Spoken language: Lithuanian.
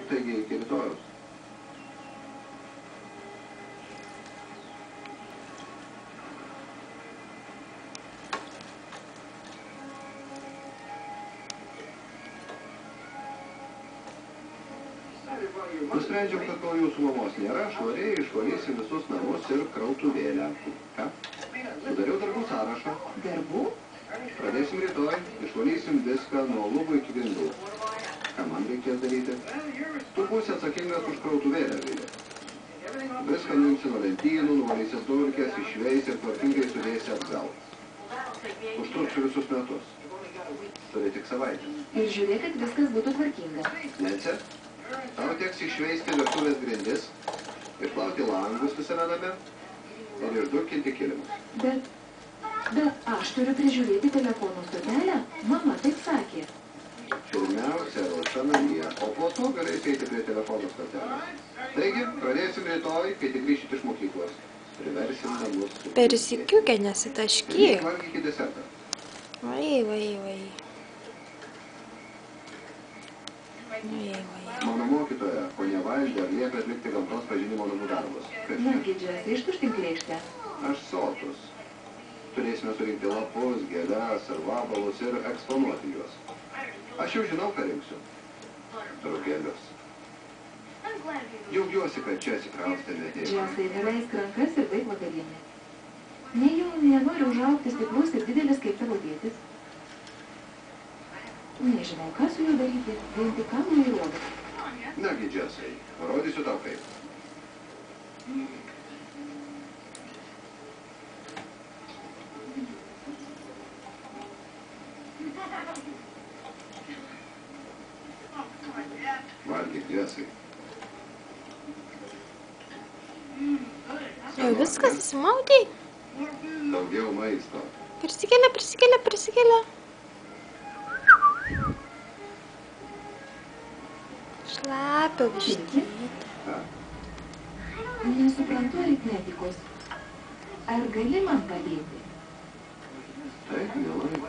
Taigi iki rytojaus. Nusprendžiam, kad kol jūsų mamos nėra, švariai išvalysim visus namus ir krautuvėlę. Ką? Sudariau darbų sąrašą. Darbų? Pradėsim rytoj, išvalysim viską nuo lubų iki grindų. Ką man reikės daryti? Tu būsi atsakingas už krautuvėlę, Vilė. Viską nuimsi nuo lentynų, nuvalysi dulkes, išveisi ir tvarkingai sudėsi atgal. Užtruksiu visus metus. Turi tik savaitės. Ir žiūrėk, kad viskas būtų tvarkinga. Nece? Tau teks išveisti virtuvės grindis, išplauti langus visame name ir išdurkinti kilimus. Bet aš turiu prižiūrėti telefono stotelę? Mama taip sakė. Pirmiausia, ruoša namie, o po to galėsi eiti prie telefono stotelės. Taigi, pradėsim rytoj, kai tik grįšit iš mokyklos. Priversim namus. Persikiukė, nesitaškyk. Valgykit desertą. Vai. Mano mokytoja, ponia Valdė, liepia atlikti gamtos pažinimo namų darbus. Nagi, Džesai, ištuštink lėkštę. Aš sotus. Turėsime surinkti lapus, gėles ir vabalus ir eksponuoti juos. Aš jau žinau, ką rinksiu. Rugelius. Džiaugiuosi, kad čia atsikraustėme. Džesai, neleisk rankas ir baig vakarienę. Nejau nenori užaugti stiprus ir didelis kaip tavo tėtis. Nežinau, ką su juo daryti, vien tik kalno ir uogas. Nagi, Džesai, rodysiu tau kaip. Valgyk, Džesai. Jau viskas, įsimaudei? Daugiau maisto. Prisikelia. Šlapia vištytė. Nesuprantu aritmetikos. Ar gali man padėti? Taip, mielai.